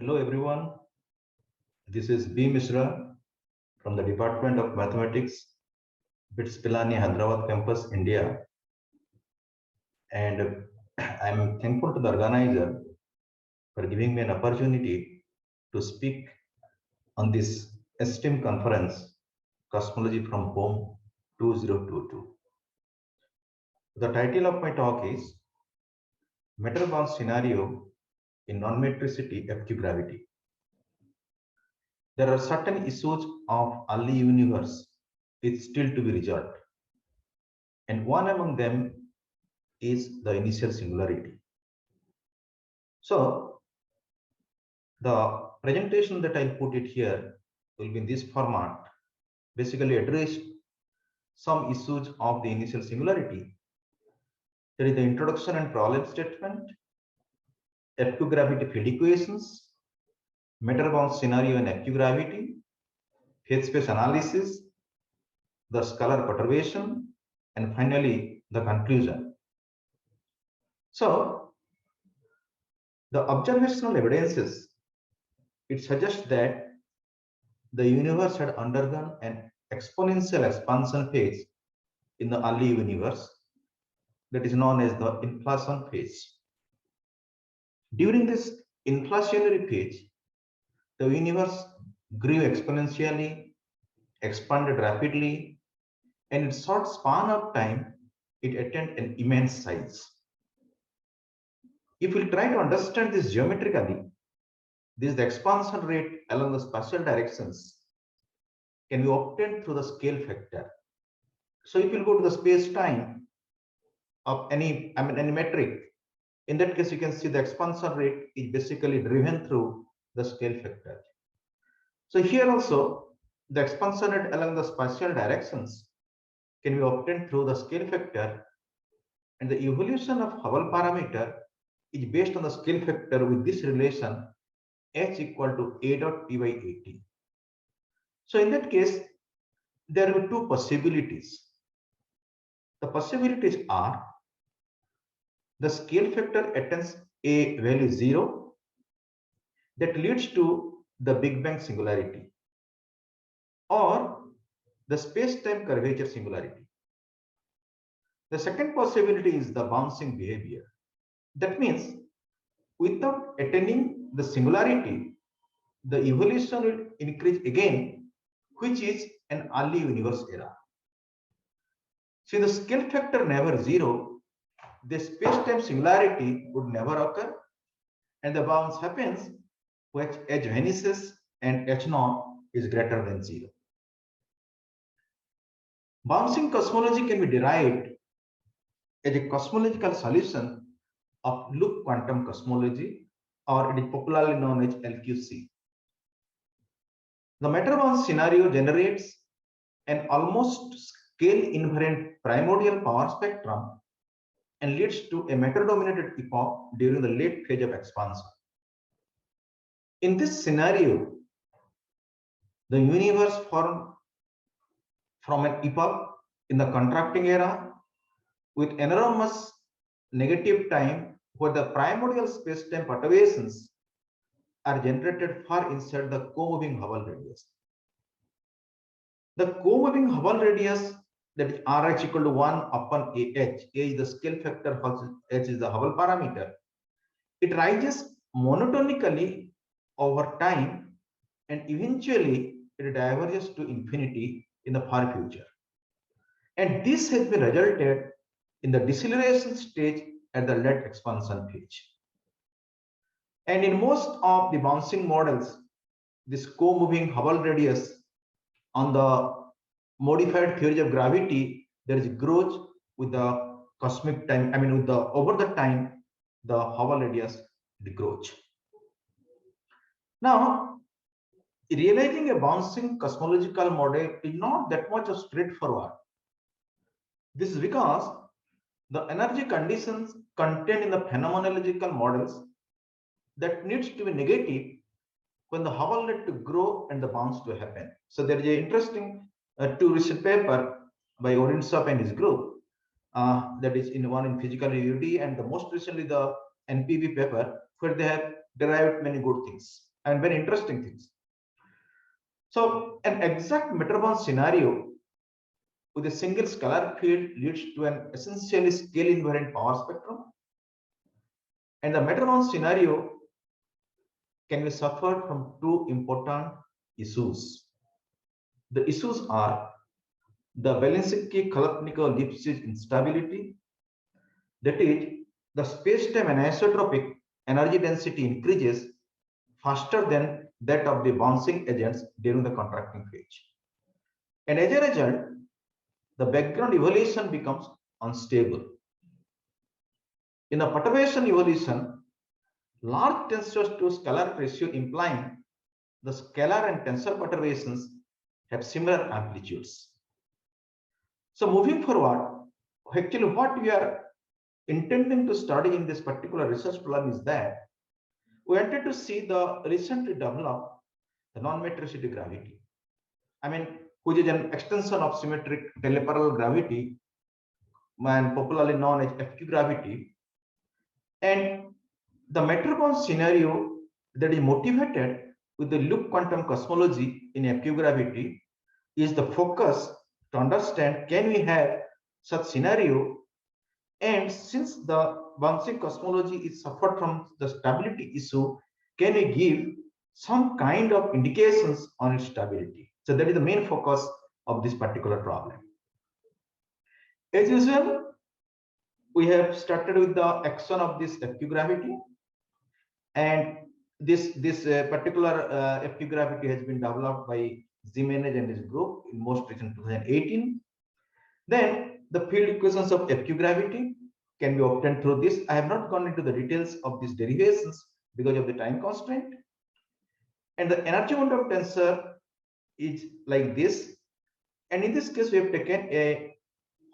Hello everyone, this is B. Mishra from the Department of Mathematics, BITS Pilani, Hyderabad campus, India. And I'm thankful to the organizer for giving me an opportunity to speak on this esteemed conference, Cosmology from Home 2022. The title of my talk is Matter-bound Scenario in Non-Metricity FQ Gravity. There are certain issues of early universe is still to be resolved, and one among them is the initial singularity. So the presentation that I'll put it here will be in this format, basically address some issues of the initial singularity. There is the introduction and problem statement, FQ gravity field equations, matter-bound scenario in FQ gravity, phase space analysis, the scalar perturbation, and finally the conclusion. So the observational evidences, it suggests that the universe had undergone an exponential expansion phase in the early universe that is known as the inflation phase. During this inflationary phase, the universe grew exponentially, expanded rapidly, and in short span of time, it attained an immense size. If we try to understand this geometrically, this the expansion rate along the spatial directions can be obtained through the scale factor. So if you go to the space-time of any metric, in that case you can see the expansion rate is basically driven through the scale factor. So here also the expansion rate along the spatial directions can be obtained through the scale factor, and the evolution of Hubble parameter is based on the scale factor with this relation h equal to a dot p by at. So in that case, there will be two possibilities. The possibilities are the scale factor attains a value 0 that leads to the Big Bang singularity, or the space-time curvature singularity. The second possibility is the bouncing behavior. That means without attaining the singularity, the evolution will increase again, which is an early universe era. Since the scale factor never 0, the space-time singularity would never occur, and the bounce happens when h vanishes and h0 is greater than 0. Bouncing cosmology can be derived as a cosmological solution of loop quantum cosmology, or it is popularly known as LQC. The matter-bound scenario generates an almost scale-invariant primordial power spectrum and leads to a matter-dominated epoch during the late phase of expansion. In this scenario, the universe formed from an epoch in the contracting era with enormous negative time, where the primordial space-time perturbations are generated far inside the co-moving Hubble radius. The co-moving Hubble radius, that is RH equal to 1 upon AH, A is the scale factor, H is the Hubble parameter. It rises monotonically over time, and eventually it diverges to infinity in the far future. And this has been resulted in the deceleration stage at the late expansion phase. And in most of the bouncing models, this co-moving Hubble radius on the modified theory of gravity, there is growth with the cosmic time, with the over the time, the Hubble radius grows. Now, realizing a bouncing cosmological model is not that much straightforward. This is because the energy conditions contained in the phenomenological models that needs to be negative when the Hubble need to grow and the bounce to happen. So there is an interesting two recent paper by Orinsop and his group that is one in physical UD, and the most recently the NPV paper, where they have derived many good things. and very interesting things. So an exact Meterbond scenario with a single scalar field leads to an essentially scale invariant power spectrum. And the Meterbond scenario can be suffered from two important issues. The issues are the Belinsky-Kolesnikov-Lipschitz instability, that is, the space-time anisotropic energy density increases faster than that of the bouncing agents during the contracting phase. And as a result, the background evolution becomes unstable. In the perturbation evolution, large tensors to scalar ratio implying the scalar and tensor perturbations have similar amplitudes. So moving forward, actually what we are intending to study in this particular research problem is that we wanted to see the recently developed the non-metricity gravity. I mean, which is an extension of symmetric teleparallel gravity and popularly known as FQ gravity. And the Meterbond scenario that is motivated with the loop quantum cosmology in FQ gravity is the focus to understand, can we have such scenario? And since the bouncing cosmology is suffered from the stability issue, can we give some kind of indications on its stability? So that is the main focus of this particular problem. As usual, we have started with the action of this FQ gravity, and this particular FQ gravity has been developed by Jimenez and his group in most recent 2018. Then the field equations of FQ gravity can be obtained through this. I have not gone into the details of these derivations because of the time constraint. And the energy momentum tensor is like this. And in this case, we have taken a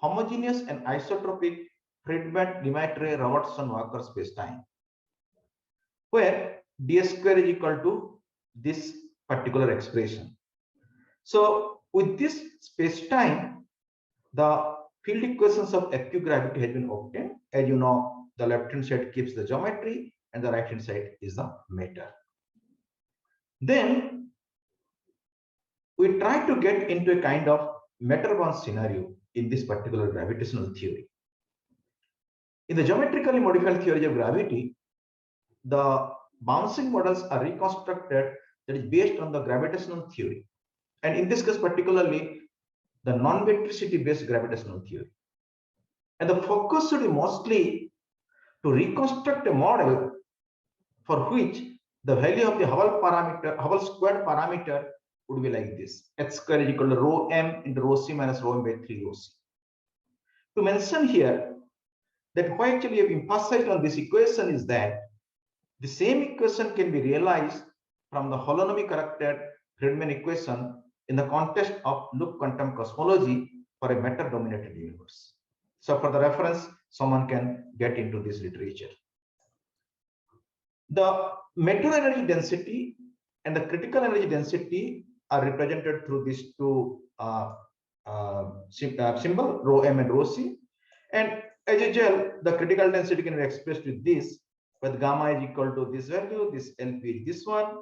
homogeneous and isotropic Friedmann-Lemaitre-Robertson Walker spacetime, where d square is equal to this particular expression. So with this spacetime, the field equations of FQ gravity has been obtained. As you know, the left hand side keeps the geometry and the right hand side is the matter. Then we try to get into a kind of Meterbond scenario in this particular gravitational theory. In the geometrically modified theory of gravity, the bouncing models are reconstructed that is based on the gravitational theory. And in this case, particularly the non-metricity based gravitational theory. And the focus should be mostly to reconstruct a model for which the value of the Hubble parameter, Hubble squared parameter would be like this: h square is equal to rho m into rho c minus rho m by 3 rho c. To mention here that what actually have emphasized on this equation is that the same equation can be realized from the holonomy corrected Friedmann equation in the context of loop quantum cosmology for a matter dominated universe. So for the reference, someone can get into this literature. The matter energy density and the critical energy density are represented through these two symbol, rho m and rho c. And as usual, the critical density can be expressed with this, with gamma is equal to this value, this LP is this one,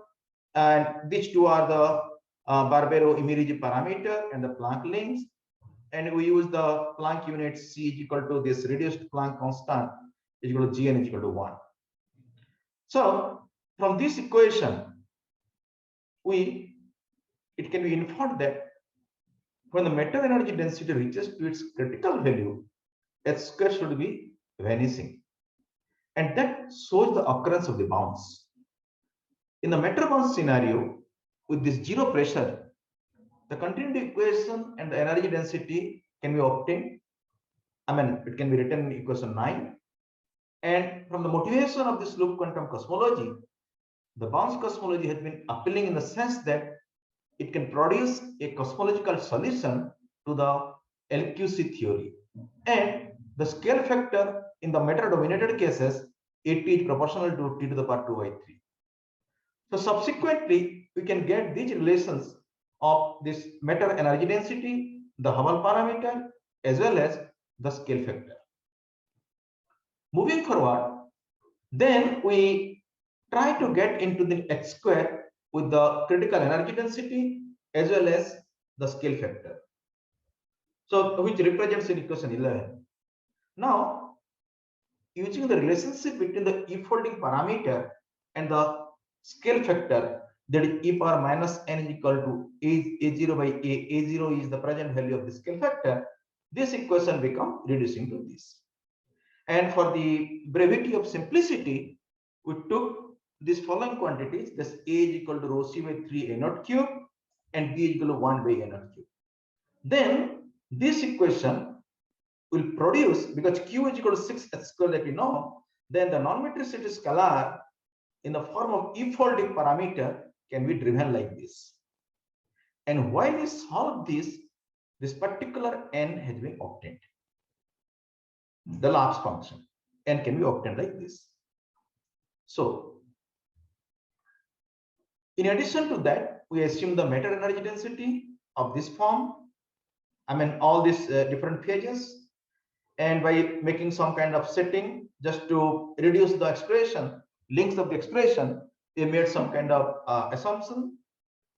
and these two are the Barbero-Emiriji parameter and the Planck length. And we use the Planck unit C is equal to this reduced Planck constant is equal to Gn is equal to 1. So from this equation, it can be inferred that when the matter energy density reaches to its critical value, h square should be vanishing. And that shows the occurrence of the bounce. In the Meterbond scenario, with this zero pressure, the continuity equation and the energy density can be obtained. I mean, it can be written in equation 9. And from the motivation of this loop quantum cosmology, the bounce cosmology has been appealing in the sense that it can produce a cosmological solution to the LQC theory. And the scale factor in the matter dominated cases, it is proportional to t to the power 2 by 3. So subsequently, we can get these relations of this matter energy density, the Hubble parameter, as well as the scale factor. Moving forward, then we try to get into the H square with the critical energy density as well as the scale factor. So which represents in equation 11. Now, using the relationship between the e-folding parameter and the scale factor, that is e power minus n is equal to a0 by a0 is the present value of the scale factor, this equation becomes reducing to this. And for the brevity of simplicity, we took these following quantities, this a is equal to rho c by 3 a naught cube and b is equal to 1 by a naught cube. Then this equation will produce, because q is equal to 6h square that we know, then the non-metricity scalar in the form of e-folding parameter can be driven like this. And while we solve this particular n has been obtained. The Laplace function n can be obtained like this. So in addition to that, we assume the matter energy density of this form, I mean all these different phases, and by making some kind of setting just to reduce the expression, links of the expression, we made some kind of assumption.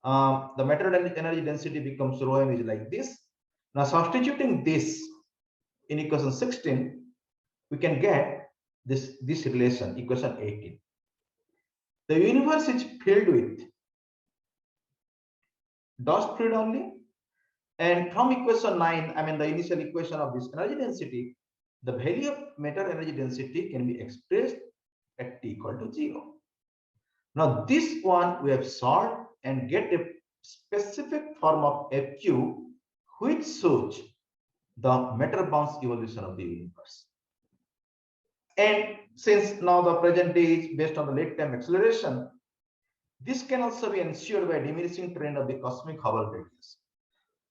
The matter energy density becomes rho m is like this. Now substituting this in equation 16, we can get this relation, equation 18. The universe is filled with dust fluid only, and from equation 9, I mean the initial equation of this energy density, the value of matter energy density can be expressed at t equal to 0. Now this one we have solved and get a specific form of FQ which shows the matter bounce evolution of the universe. And since now the present day is based on the late time acceleration, this can also be ensured by diminishing trend of the cosmic Hubble radius.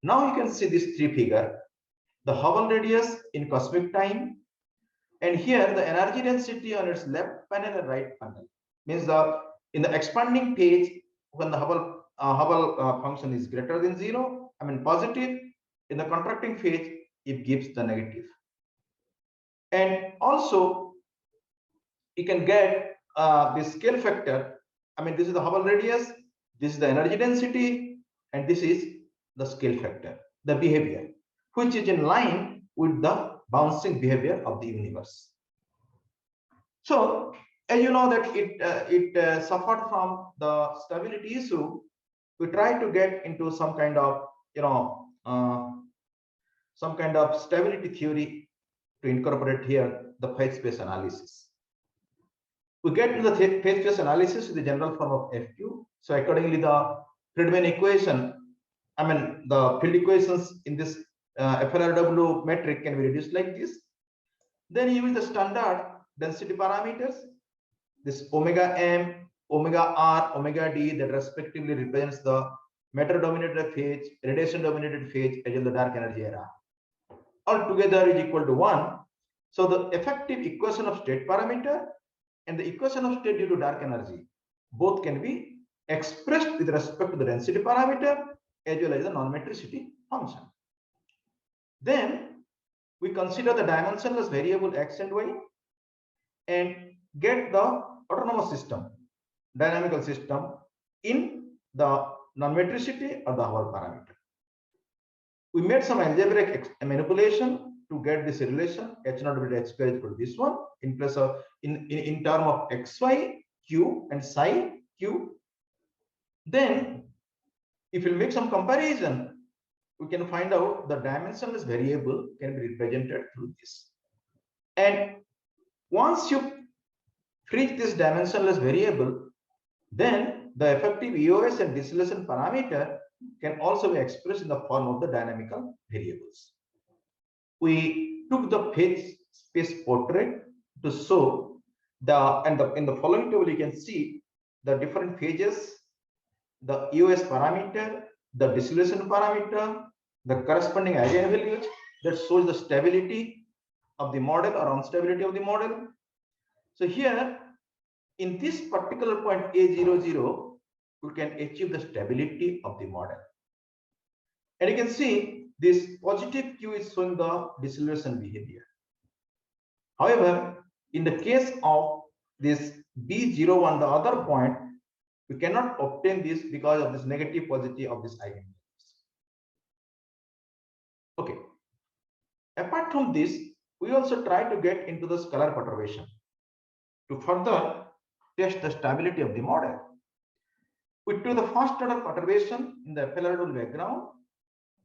Now you can see this three figure, the Hubble radius in cosmic time, and here the energy density on its left panel and right panel. Means in the expanding phase, when the Hubble function is greater than 0, I mean positive, in the contracting phase, it gives the negative. And also, you can get this scale factor. I mean, this is the Hubble radius, this is the energy density, and this is the scale factor, the behavior, which is in line with the bouncing behavior of the universe. So, as you know that it suffered from the stability issue, we try to get into some kind of some kind of stability theory to incorporate here the phase space analysis. We get into the phase space analysis with the general form of FQ. So accordingly, the Friedmann equation, I mean the field equations in this FLRW metric can be reduced like this. Then use the standard density parameters, this omega m, omega r, omega d, that respectively represents the matter dominated phase, radiation dominated phase, as well as the dark energy era. All together is equal to 1. So the effective equation of state parameter and the equation of state due to dark energy, both can be expressed with respect to the density parameter as well as the non-metricity function. Then we consider the dimensionless variable x and y and get the autonomous system, dynamical system in the non-metricity or the Hubble parameter. We made some algebraic manipulation to get this relation h naught divided h square is equal to this one in place of in term of xy q and psi q. Then if we make some comparison, we can find out the dimensionless variable can be represented through this. And once you freeze this dimensionless variable, then the effective EOS and dissolution parameter can also be expressed in the form of the dynamical variables. We took the phase space portrait to show in the following table you can see the different phases, the EOS parameter, the dissolution parameter, the corresponding eigenvalues that shows the stability of the model or instability of the model. So here in this particular point A00, we can achieve the stability of the model. And you can see this positive Q is showing the dissolution behavior. However, in the case of this B01, the other point, we cannot obtain this because of this negative positive of this eigenvalues. Okay. Apart from this, we also try to get into the scalar perturbation to further test the stability of the model. We do the first order perturbation in the FLRW background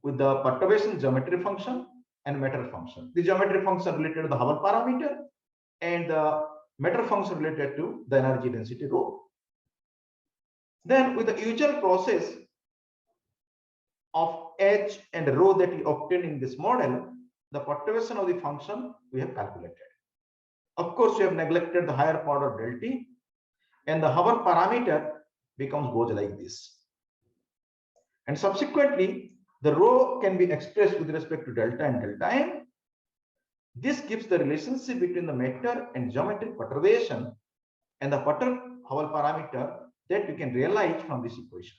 with the perturbation geometry function and matter function. The geometry function related to the Hubble parameter and the matter function related to the energy density rho. Then with the usual process of h and rho that we obtain in this model, the perturbation of the function we have calculated. Of course, we have neglected the higher part of del t, and the Hubble parameter goes like this. And subsequently, the rho can be expressed with respect to delta and delta m. This gives the relationship between the matter and geometric perturbation and the perturbed Hubble parameter that we can realize from this equation.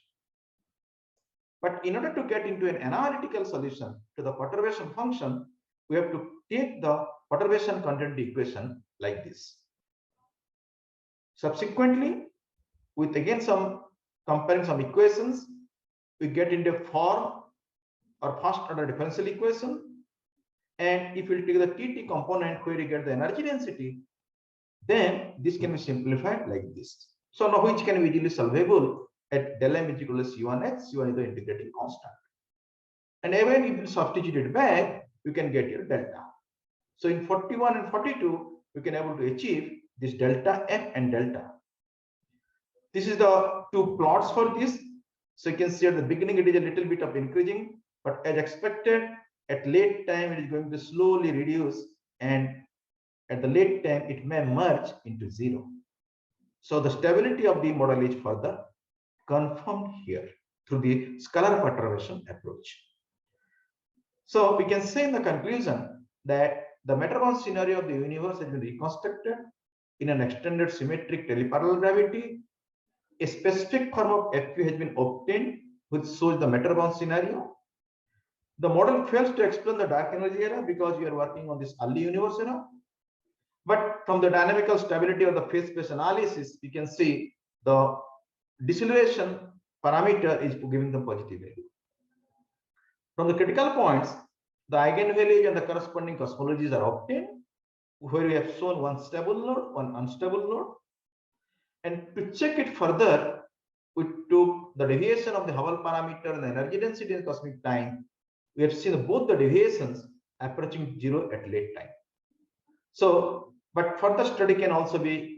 But in order to get into an analytical solution to the perturbation function, we have to take the perturbation content equation like this. Subsequently, with again some comparing some equations, we get into a form or first order differential equation. And if we take the TT component where you get the energy density, then this can be simplified like this. So now which can be easily solvable at del m is equal to C1x, C1 is the integrating constant. And even if you substitute it back, you can get your delta. So in 41 and 42, we can able to achieve this delta m and delta. This is the two plots for this. So you can see at the beginning it is a little bit of increasing, but as expected, at late time it is going to slowly reduce, and at the late time it may merge into zero. So the stability of the model is further confirmed here through the scalar perturbation approach. So we can say in the conclusion that the matter-bound scenario of the universe has been reconstructed in an extended symmetric teleparallel gravity. A specific form of FQ has been obtained which shows the matter-bound scenario. The model fails to explain the dark energy era because we are working on this early universe era. But from the dynamical stability of the phase space analysis, you can see the deceleration parameter is giving the positive value. From the critical points, the eigenvalues and the corresponding cosmologies are obtained, where we have shown one stable node, one unstable node. And to check it further, we took the deviation of the Hubble parameter and the energy density in cosmic time. We have seen both the deviations approaching zero at late time. So, but further study can also be